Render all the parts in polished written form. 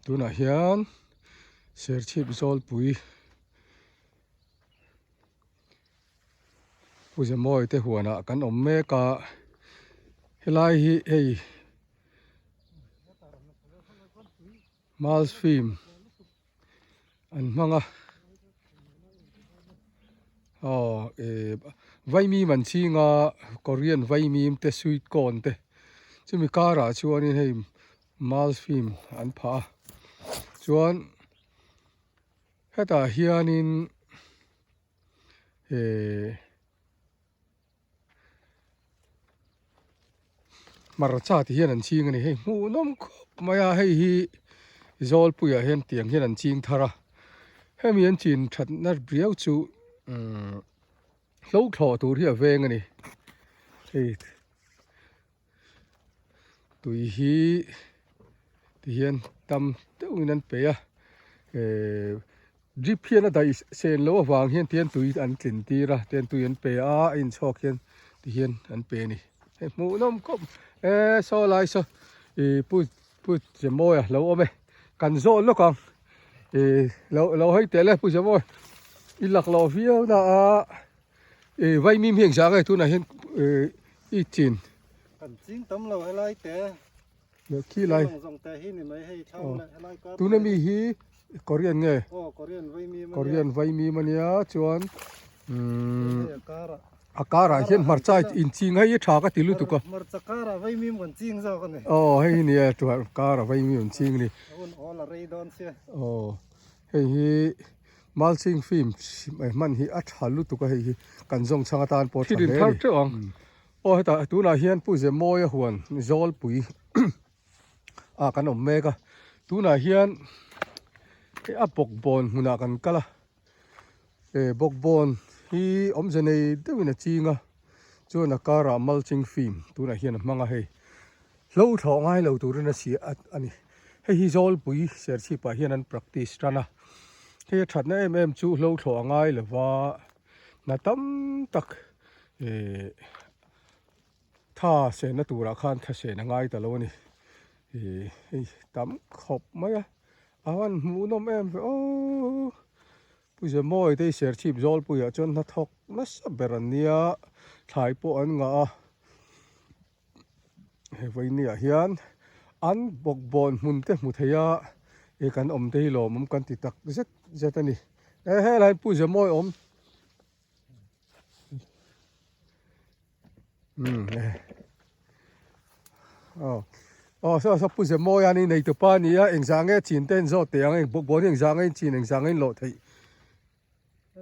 tu na hian ser chip zol pui je moi te huana kan om me ka helai hi ei Mals film an manga vai mi man chi nga Korean vai mi te sweet corn te chumi kara chuan in hei Mals film an pha chuan heta hianin marcha ti hian an ching ani hei mu nom khop maya hei hi zol puya hian tiang hian an ching thara hemi an chin that na briau chu lo thlo tur hi aveng ani hei tui hi ti hian tam teuin an pe a drip hian a dai sen lo awang hian tian tui an tlin tira tian tui an pe a in chok hian ti hian an pe ni hei mu nom khop so lai so pu je moi a lo ome kan zo lo kang lo hei te le pu je moi i lak lo fiao na a vai mi hiang sa ngai tu na hian i chin kan ching tam lo hai lai te lo khi lai zong te hi ni mai hei thau le lai ka tu na mi hi Korean nge Korean vai mi mania chuan kara akara hian marcha in ching hai tha ka tilu tu ka marcha kara vai mi kon ching zo ka ni hei ni tu kara vai mi on ching ni all a rei don se hei hi Malsing film man hi a thalu tu ka hei hi kan zong changa tan po thidin thar te ong heta tu na hian pu je moi a huan zol pui kan om me ka tu na hian a bok bon huna kan kala bok bon hi om je nei dewin a chinga chuan a kara mulching film tu na hian a hmanga hei lo thaw ngai lo turin a si ani hei hi zol pui ser chi pa hian an practice rana hei that na em chu lo thaw ngai lewa na tam tak tha se na tura khan tha se na ngai ta lo ni hei tam khop mai a awan mu nom em pu je moi te ser chip zol pu ya chon na thok na saberania thai po an nga he vai ni a hian an bok bon mun te mu theya kan om te lo mum kan ti tak zet ani he lai pu je moi om so pu je moi ani nei to pa ni a eng zang e chin ten zo te ang eng bok bon eng zang e chin eng zang e lo thei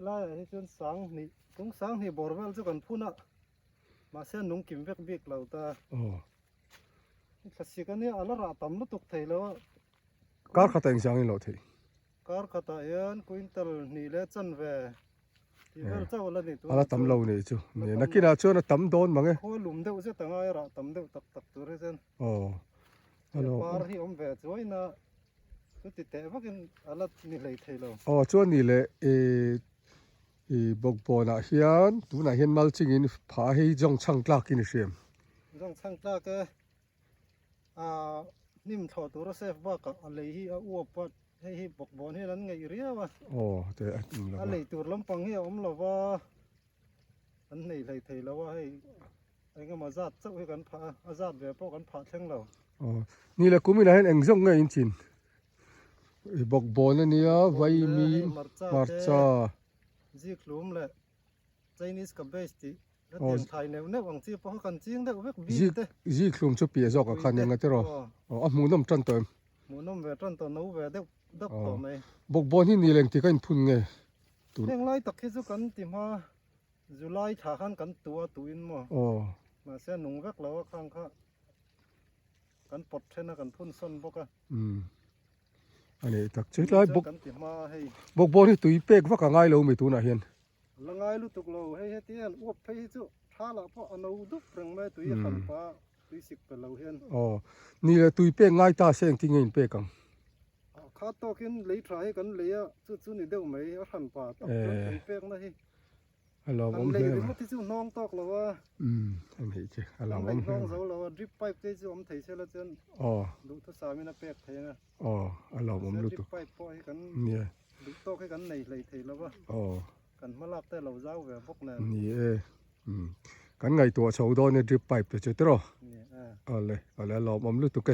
lai hi chun sang ni borwel chu kan phuna ma se nung kim vek bik lo ta khasi kan ni ala ra tam lu tuk thei lo kar khata eng zang e lo thei kar khata yan quintal ni le chan ve ti vel chaw la ni tu ala tam lo nei chu ne nakina chuan a tam don mange ho lum deuh se tanga ra tam deuh tak tak tur he chen alo par hi om ve chuaina tu ti te vakin ala ni lei thei lo chuan ni le bok bona hian tu na hian malching in pha hei jong chang tlak in siam jong chang tlak ke nim tho tur se ba ka alei hi a u pa hei hi bok bon hi ran ngai ria wa te a lei tur lampang hi om lo wa an nei lei thei lo wa hei ai ma zat chau hi kan pha azat ve po kan pha thleng lo ni le kumina hen eng zong ngai in chin bok bon ania vai mi marcha ji klum le Chinese ka base ti tiang thai ne ne wang chi po kan ching de vek bi te ji klum chu pia zok a khan yang te ro a mu nom tran to mu nom ve tran to no ve de dak to mai bok bon hi ni leng ti kan phun nge tu leng lai tak khi chu kan ti ma July tha khan kan tua tuin mo ma se nung vek lo khang kha kan pot thena kan phun son boka ani tak che lai kan ti ma hei bok bon hi tui pek wa ka ngai lo mi tu na hian langai lu tuk lo hei hetian uap phei chu thala po ano du prang mai tui khan pa tui sik pe lo hian ni le tui pe ngai ta seng ti ngein pe kang kha to kin lei thrai kan leya chu ni deuh mai a han pa ta tui pek na hi เรา อั ผม น เล เลย ย หรือว่าที่จู่น้องตอกเราว่า อันนี้เจ้าเรา อัน ผ ไหน ม น้องเราว่าริบไปที่จู่ไทยเชลจน อ๋อ ดูทุสามินาเป็ดไทยนะ อ๋อเราผมรู้ ริ ตัว บไปปล่อยกัน เนี่ย ดูตอกให้กันในเลยไทยแล้วว่า อ๋อ กันมาลับแต่เราเจ้าแบบพวกนั้น นี่กันไงตัวชาวดอนเนี่ยดริปไปตัวเจ้าตัว เนี่ยเอาเลยเราผมรู้ตัวแก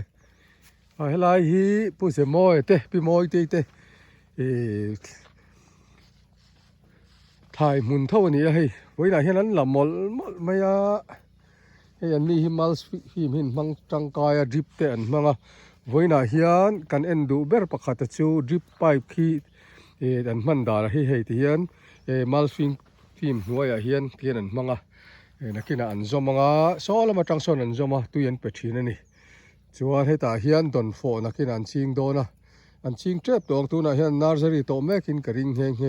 ให้ไล่ฮีผู้เสมอยเตะพี่มอยเตะถ่ายมุนเท่านี้ให้ไว้ไหนแค่นั้นละหมดไม่อะให้อันนี้ฮิมัลฟิมหินมังจังกายดริปเตนมังอะไว้ไหนเฮียนกันเอ็นดูเบอร์ปะขัดจูดริปไปขี้อันมันดาให้เฮียนมัลฟิมหัวเฮียนเฮียนมังอะนักกินอันจอมังอะโซลมาจังโซนอันจอมาตุยันเป็ดชีนั่นนี่จวนให้ตาเฮียนดอนโฟนักกินอันชิงโดนะอันชิงเจ็บตัวตัวน่ะเฮียนนาร์ซารีโตแม่กินกระดิ่งเฮงเฮ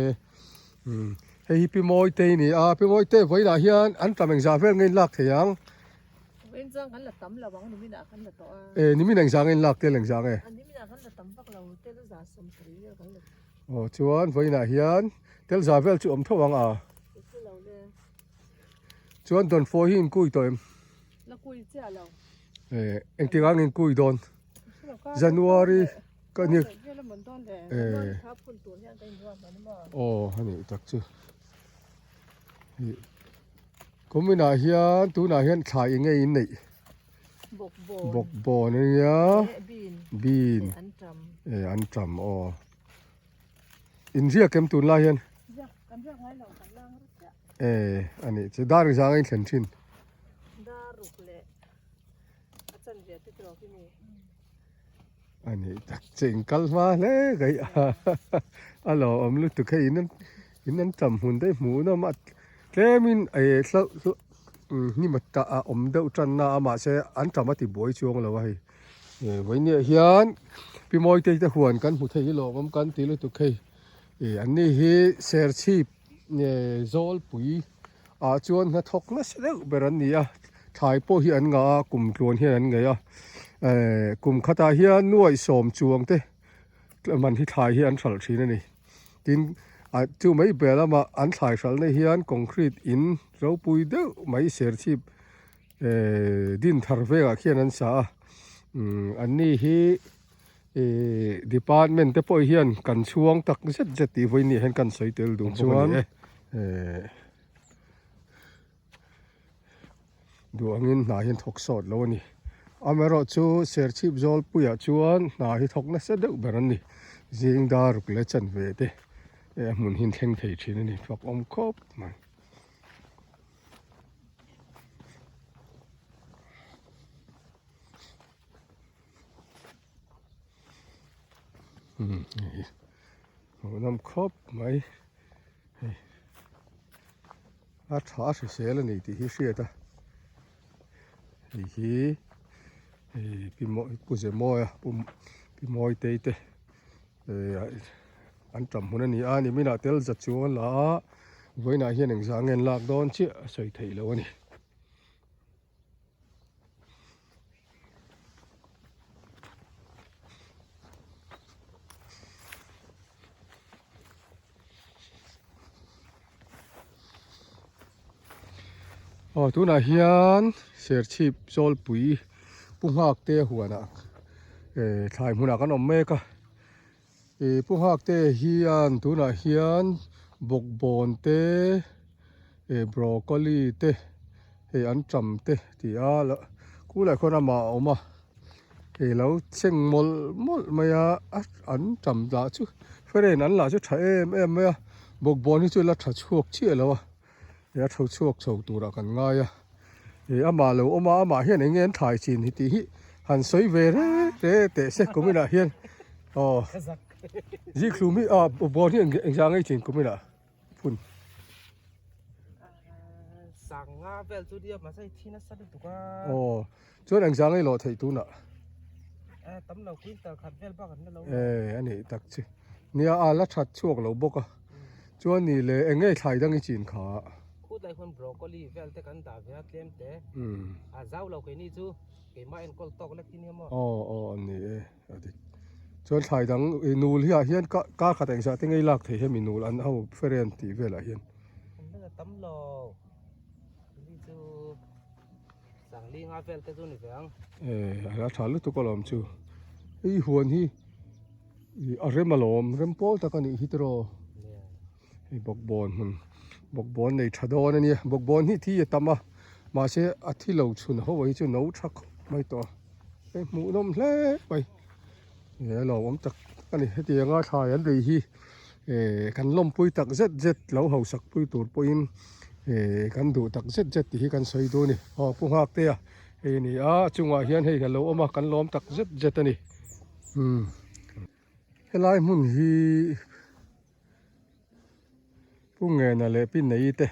ให้พี่มอยเตนี่พี่มอยเตไว้ไหนเฮียนอันตำแหน่งจ่าเพื่อนเงินลักเทียงเว้นจังกันละตำละวังนี่มีน่ะกันละต่อ นี่มีแหล่งจ่าเงินลักเตแหล่งจ่าเง อันนี้มีน่ะกันละตำพักเราเตลุจ่าสมศรีกันละ โอ้ชวนไว้ไหนเฮียนเตลจ่าเพื่อนจุ่มทวังคือเราเลย ชวนดอนโฟหินกุยตัวแล้วคุยเจ้าเรา เอ็งที่ร้านเงินกุยโดนJanuary ก็นี่ครับคุณตัวเนี่ยได้ว่ามันบ่ โอ้ฮันนี่ตักจูก็ไม่น่าเฮียนตัวน่าเฮียนขายยังไงนี่บกบอเนี่ยบีนอันจำอ๋ออินเดียเก็มตุนลาเฮียนอันนี้จะได้หรือยังไงเห็นชินอันนี้ตักเจงกัลมาเลยไงอ๋อเรารู้ตัวแค่อินนั้นจำหุ่นได้หมูนะมาแค่มินนี่มันตาเดาจันนามาเสอันจำมาติบวยช่วงเราไว้วันนี้เฮียนพี่มอยตีตะหวนกันผู้ไทยหลอกกันตีรู้ตัวแค่อันนี้เฮเซอร์ชีพเนี่ยโซลปุ๋ยจวนนะทกนะเสด็จเบรันนี่ถ่ายโปเฮียนงากลุ่มกวนเฮียนไงกลุ่มคาตาเฮียนน่วยสมจวงเต้มันที่ถ่ายเฮียนสัลชีนั่นนี่ดินจู่ไม่เบลมาอันถ่ายสัลในเฮียนคอนกรีตอินเราปุยเด้อไม่เสียชีพดินทาร์เวกเฮียนันซาอันนี้ฮีดีพาร์ตเมนต์เตปเฮียนกันช่วงตักเสร็จจะตีไว้นี่เห็นกันใส่เตลดูช่วงดูอันนี้น่าเห็นทกสดแล้วนี่อเมริกาชูเสียชีพจอลปุยชวนน่าเห็นทกนั่นเสด็จแบบนี้จิงดารุกเลจันเวเดมุนหินเทงเทชินนี่ฟักคบมันน้ำคบไหมท้าเสียแล้วนี่ที่เสียตาพี่มอยผู้เสมอยพี่มอยเตะอันจำหุ่นนี่นี่ไม่น่าเตลจัดชวนละไว้น่าเห็นหนังสางเงินลากโดนเชี่ยใส่ไทยแล้วนี่ตัวน่าเฮียนเสียชีพโซลปุ๋ยปุ่งหักเตะหัวนักถ่ายหุ่นกันอมเมกะปุ่งหักเตะเฮียนตัวน่าเฮียนบกบอนเตะบรอกโคลีเตะอันจำเตะที่ละกูหลายคนมาเอามาแล้วเชิงมลไม่อันจำละชูเฟรนอันละชูใช้ไม่บกบอนที่ช่วยละชัดช่วงเชี่ยแล้วอย่าเท่าช่วงเท่าตัวกันง่ายอามาเราอามาเฮียนเงี้ยถ่ายจีนที่หันสวยเวรเตะเสกก็ไม่ได้เฮียนยี่ครูมีบอลที่เอ็งจางไอ้จีนก็ไม่ได้พุ่นสั่งเวลตัวเดียวมาใส่ที่นั่นสักตัวจนเอ็งจางไอ้หล่อไทยตัวน่ะตำเราคิดแต่ขัดเวลบ้างกันนั่นเราอันนี้ตักสิเนี่ยละชัดช่วงเราบอกจวนนี่เลยเอ็งไอ้ไทยตั้งไอ้จีนขาพูดได้คนบรอกโคลีเวลแต่กันดาบเลี้ยงเตะเจ้าเราเคยนี่จูเกี่ยมาเอ็นกอลตอกเล็กที่นี่มั้งอันนี้จวนไทยตั้งนูเฮียนก็ขัดเอ็งจะตั้งไอ้ลักเทียมีนูอันเอาเฟรนตีเวลาเฮียนนั่นก็ตำเรา งาเฟลเตจุนี่เฟียง แล้วถาลุตุก็ลมจูไอ้หัวนี่เริ่มมาลมเริ่มโป้ตะกันนี่ฮิตโรไอ้บอกบอลมันบอกบอลในชาดอนนี่บอกบอลนี่ที่ตามาเสียอาทิตย์เราชุนเขาไว้จุนเอาชักไม่ต่อไอ้หมูนมเล่ไปเนี่ยเราผมตักกันนี่ที่ยังง่ายทายอันดีฮีกันลมปุยตักเจ็ดเราเฮาสักปุยตัวปุยกันดูตักเจ็ดที่กันใส่ตัวนี่ปุ่งหักเตะนี่จุงว่าเฮียนให้กันเราเอามากันล้อมตักเจ็ดนี่เฮลัยมุนฮีปุ่งเงินอะไรปีไหนเตะ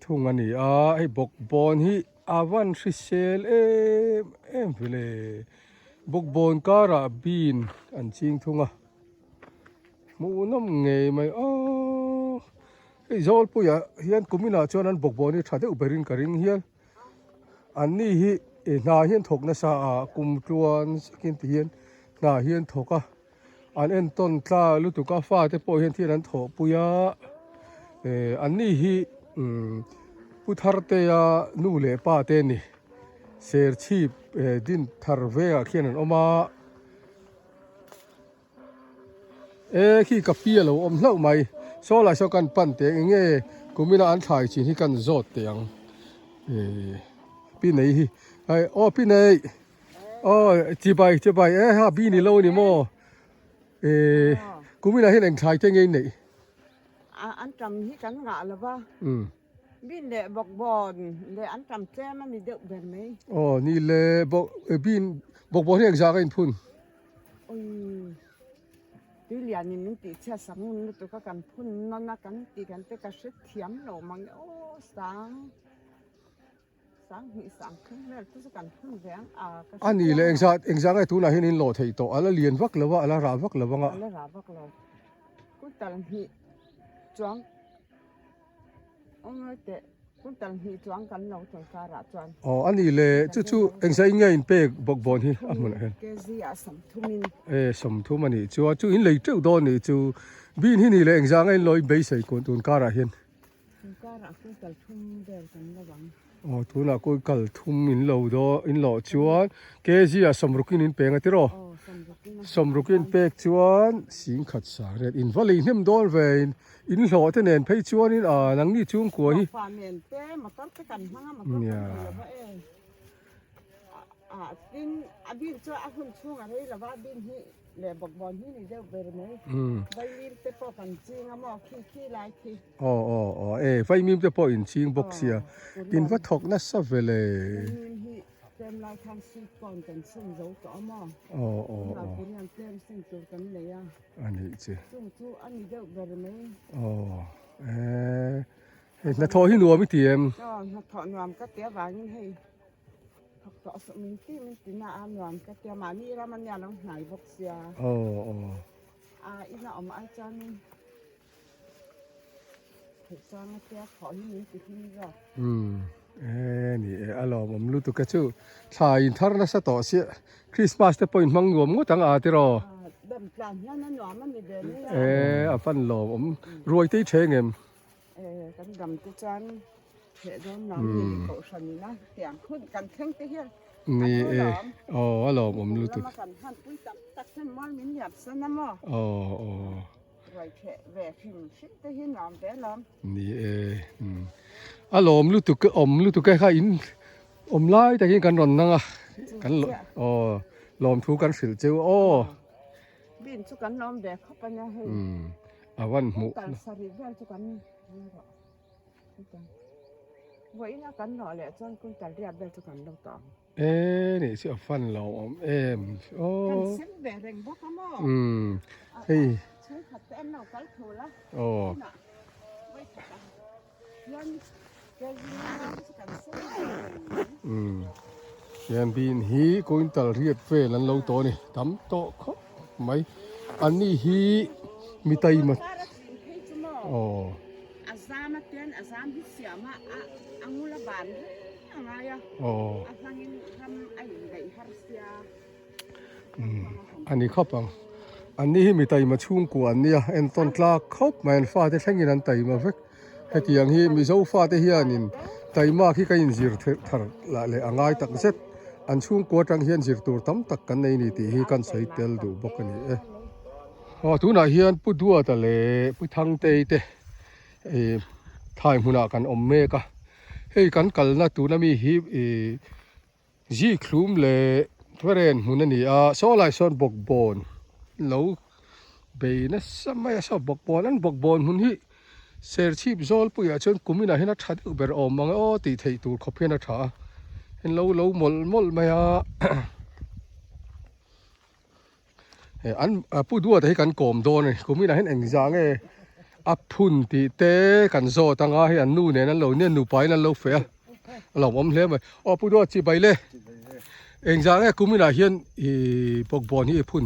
ทุ่งอันนี้ไอ้บอกบอลฮีอาวันซิเซลเฟลบอกบอลการะบินอันจริงทุ่งมูน้ำเงยไหมไอ้จอลปุยเฮียนกุมินาจวนนั้นบอกบอลนี่ถ้าได้อุปรินกริงเฮียนอันนี้ฮีนาเฮียนถกนะซากุมจวนสกินที่เฮียนนาเฮียนถกอันเอ็นต้นตาลุตุกาฟ้าแต่ปอยเฮียนที่นั้นถกปุยอันนี้ฮีพุทธรเตียนูเลป้าเตนี่เสียชีพดินทารเวะเขียนออกมาขี้กับเปียเราอมเล่าไหมโซลาชกันปั่นเตียงเงี้ยกูมีน่าอันถ่ายจีนที่กันโจดเตียงปีไหนปีไหนจีบไปฮะปีนี้เรานี่โมกูมีน่าเห็นเองถ่ายเตียงเงี้ยนี่อันจำที่กันงะหรือเปล่าบินเดบอกบอลเดอันจำแจ้มันมีเดือดแบบไหมนี่เลยบอกบินบอกบอลที่เองจะกันพุ่นที่เรียนนี่มันติดเชื้อสังมันตัวก็กันพุ่นนั่นนะกันตีกันแต่ก็เสียเทียมเรามันสังหิสังขึ้นแล้วตัวกันพุ่นแรงอันนี้เลยเองจะไอ้ตัวไหนเห็นหล่อไทยโตอะไรเรียนวักหรือว่าอะไรราวักหรือว่าอะไรราวักเรากูตอนหิจ้องแต่คุณตอนที่จ้างกันเราต้องการะจ้างอันนี้เลยจู่เอ็งใช้เงี้ยอินเป็กบอกบอลที่มันเห็นแกซี่สมทุมินสมทุมันนี่จู่อินเลยจู่โดนนี่จู่บินที่นี่เลยเอ็งจะไงลอยเบย์ใส่คนตุนการะเห็นการะคุณตอนทุ่มเดินกันระวังทุนละกูกัลทุ่มอินโลดอินโลจู่แกซี่สมรุกินอินเป็กติโรสมรุกินเป็กจู่สิงขัดสาเรอินวอลลีนิ่มโดนเวนอินหล่อที่เนินไปชวนนี่นังนี่ช่วงกว่าที่ความเนินเต้มาตั้งแต่กันห้างมาตั้งแต่บินบินช่วยคุณช่วงอะไรละว่าบินที่เลยบอกบอลที่นี่เดี๋ยวไปไหมไปมีแต่พอกันจริงอะหมอขี้ไล่ขี้ไปมีแต่พออินจริงบอกเสียอินวัดถกนัสเวเลยเต็มลายทางซีก่อนกันซึ่งเราต่อหม้อเราเป็นงานเต็มซึ่งตัวกันเลยอันนี้สิจู่อันนี้เดี๋ยวไปไหมนัทโทที่หนัวไม่เทียมนัทโทหนัวก็เตี้ยบางนี่ให้ต่อสมิงตี้มันตีน่าหนัวก็เตี้ยมานี่แล้วมันยังน้องหายบอกเสียอีน่าออกมาอาจารย์นี่ถูกจ้างเตี้ยขอที่นี่ติดที่นี่ก็นี่ผมรู้ตัวกันจู่ชายอินทร์น่าจะต่อเสียคริสต์มาสแต่พออินมังงวมก็ตั้งติรอดำปลาเนี่ยนั่นหนอมันมีเดินนี่ฟันหล่อผมรวยที่เชงเอ็มกันดำกุจันเห็ดโดนน้ำมีโกชันนี่นะเสียงขึ้นกันเข่งที่เฮียนี่หล่อผมรู้ตัวมากันหันปุ้ยตักเส้นมันมีหยาบเส้นน้ำมั้งไว้แค่แหวกหิมชิดที่เฮียน้ำแต่ล้อมนี่ผมรู้ตัวก็รู้ตัวแค่ข้าอินไล่แต่ยังกันรอนนั่งกันลมทุกันสิลเจ้าบินสุกันล้อมแดกเข้าไปเนี่ยให้วันหมูกันสรีเวลสุกันไว้นะกันหน่อยแหละจนคุณจะเรียบเวลสุกันเราต่อนี่สิฟันเรากันเส้นแบ่งแรงบ่ค่ะมั้งเฮ้ยใช้ขัดเต้นเราก็ถูกละไว้ขัดยันยันบินฮีกุนตัลเรียบเฟลันเราโตนี่ทำโตเขาไม่อันนี้ฮีมีไตมาอาซามาเตียนอาซามพิเศษมาอังุลบานอะไรอาฟังทำไอ้ไก่ฮาร์เซียอันนี้ครับอันนี้มีไตมาชุ่มกวนเนี่ยเอ็นต้นกล้าครบมันฟ้าที่แท่งยันไตมาเฟกให้ที่ยังฮีมีโซฟาที่เฮียนิน tay ma khi cái zir thar la le angai tak set an chung ko tang hian zir tur tam tak kan nei ni ti hi kan sei tel du bok ani e tu na hian pu dua ta le pu thang te te e thai huna kan om me ka hei kan kal na tu na mi hi e ji khlum le tharen hun ani a so lai son bok bon lo be na samaya so bok bon an bok bon hun hi ser chip zol pu ya chon kumina hena thad ber om mang o ti thei tur khopena tha hen lo mol maya an pu dua te kan kom do ni kumina hen eng jang e phun ti te kan zo tanga hi an nu ne nan lo ne nu pai nan lo fe lo om hle mai pu dua chi bai le eng jang e kumina hian i bok bon hi phun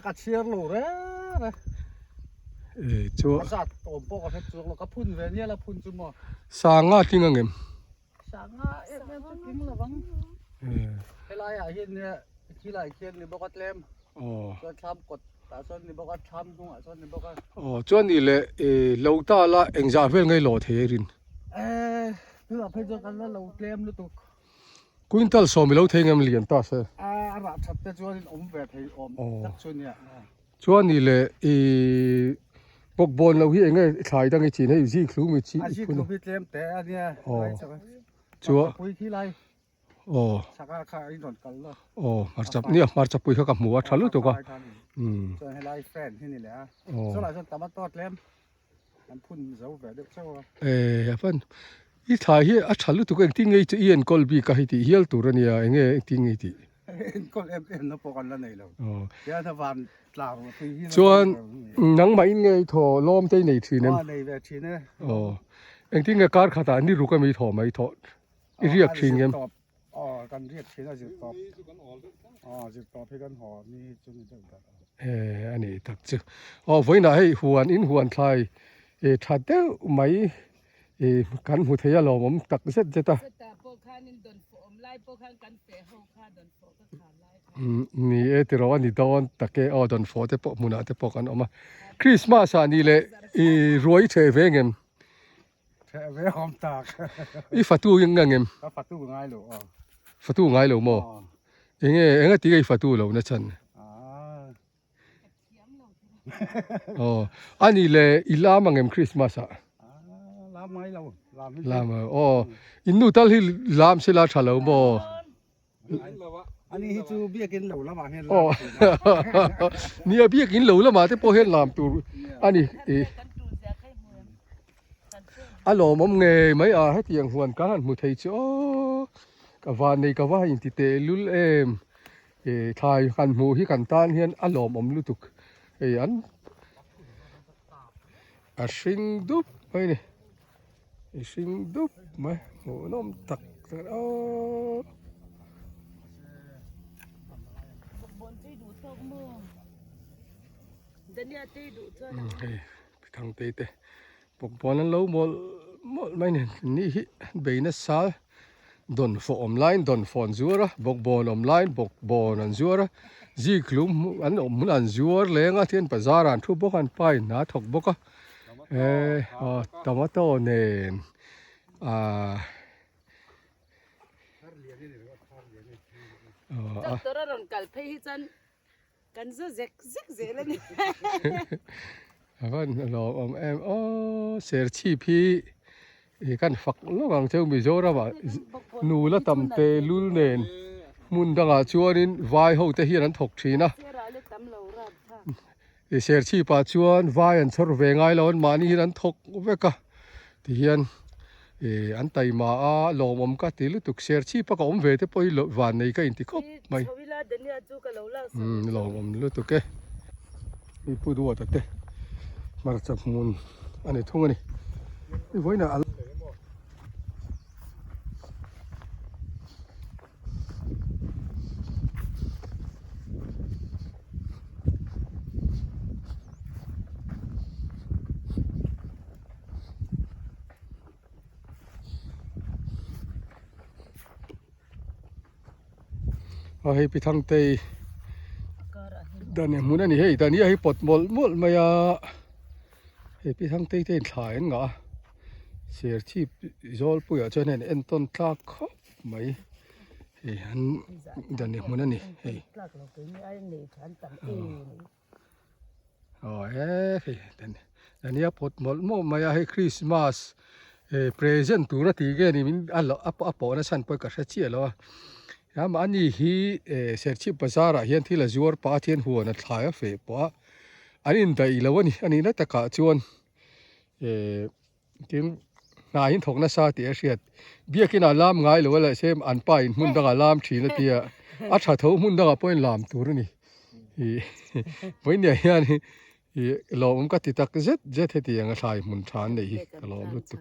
cả chia lỗ đấy chu giặt ổn bộ cái chuột nó có phun về nhé là phun chứ mà sanga tinga ngem sáng em chút kính là vắng cái lai ở hiện nè chỉ lại hiện thì bao quát lem cho tham cột tại sao thì bao quát tham đúng à sao thì bao quát cho ni le lâu ta la eng ja vel ngai lo the rin bây giờ phải cho cái là lâu lem nữa tụ quintal so mi lo the ngem lian ta se rạp thật để cho nên ốm về thì ốm chắc cho nhỉ cho ni le bok bon lo hi enge thai dang chi nei ji khlu mi chi chỉ có biết lem té nha chúa cuối khi lai saka khai đòn cắn lo mar chap pui kha ka muwa thalu to ka cho hay lai friend thế này lẽ số lại số tắm bắt tốt lem anh phun dấu về được sao fan i thai hi a thalu to ka ting ngei chi en kol bi ka hi ti hial tur ania enge ting ngei ti con em nó bỏ con lần này rồi cái thằng van làm chuan nang mai ngei tho lom te nei thi nem này về chi nè eng ting nge kar khata ni ru ka mi tho mai tho i riak thin ngemกันเรียกchi là dự tọp dự tọp hayกันหอมีจุดนี้ด้วยกันอันนี้ตักจึไว้นะให้หวนอินหวนทายถ้าเด้อไม่กันหูเทียลมตักเสร็จจะตานี่ติรอนี่ตอนตะเกอดอนฟอเตปมุนาเตปกันออกมาคริสต์มาสนี่เลยรวยเทเวงเงมเทเวหอมตากฟัตูยังเงมฟัตูง่ายหรอฟัตูง่ายหรอโมเองตีไอ้ฟัตูหรอนะฉันอันนี้เลยอีลามังเงมคริสต์มาสลามไม่เราลามอินนูตัลฮิลามเสลาชาลาโมอันนี้ที่จูเบี้ยกินเหลวแล้วมาเห็นเนี่ยเบี้ยกินเหลวแล้วมาที่พอเห็นลามตัวอันนี้อารมณ์เงยไม่ให้เตียงหวนกันมุทัยจ้อกวานในกว่าอินติเตลุลทายกันหมูที่กันตานเฮียนอารมณ์ลุตุกอันชิงดุบไปนี่ชิงดุบไหมโอ้น้องตักทางเตะปกปอนั้นเราหมดไม่เนี่ยนี่เบย์นัสซาดอนฟออมไลน์ดอนฟอนซัวระบกบอลอมไลน์บกบอลอันซัวระจีกลุ่มอันอมอันซัวร์เลยงั้นที่อันปัจจารันทุบกันไปนะถกบกตมาโตเนนตัวเราอนกัลเพย์จันกันจะเจ๊เลยนี่วันเราเสียชีพีกันฝักลูกอังเจ้ามิโซระบะนูละตำเตลุลเนนมุนดังอาจวนนินวายเขาเตฮีนันถกทีนะเสียชีปาจวนวายอันชรเวงไงแล้วมานี่นันถกเวกะที่เฮียนอันไตมาลมอมกัดติลุตุกเสียชีปะก็อมเวทไปวันนี้ก็อินติคบไม่ลมอมลุตุกเกมีพูดว่าแต่ มาจับมุนอันนี้ทุ่งอันนี้ไว้นะให้ไปทางเตยด้านนี้มุนอันนี้ให้ด้านนี้ให้ปลดหมดมายาไปทางเต้นถ่ายงะ เสียที่จอลปุยอ่ะเจ้าเนี่ยเอ็นต้นตาคบไหมเฮ้ยอันเดี๋ยวนี้มันนั่นนี่เฮ้ย ลากเราไปนี่ไอ้เนี่ยฉันตั้งเอง อ๋อเฮ้ยเดี๋ยวนี้พอหมดมาให้คริสต์มาสเพรสเซนต์ตัวนั้นที่แกนี่มันอันละอัปนะฉันไปกับเชียแล้วยามอันนี้ฮีเสียที่ภาษาอะไรเห็นที่ละจวบป้าเทียนหัวนั่นถ่ายเฟะป้าอันนี้ได้แล้ววะนี่อันนี้น่าจะกะชวนกินนายหินถกน่าซาติเอเชียเบี้ยกินอาลามง่ายหรือว่าอะไรเช่นอันป้ายมุนดักอาลามชีนเตียอัชาเท้ามุนดักป้อยลามตัวนี่ไม่เนี่ยนี่เราผมก็ติดตักเจ็ดที่ยังใช้มุนชานเลยก็เราลุตุ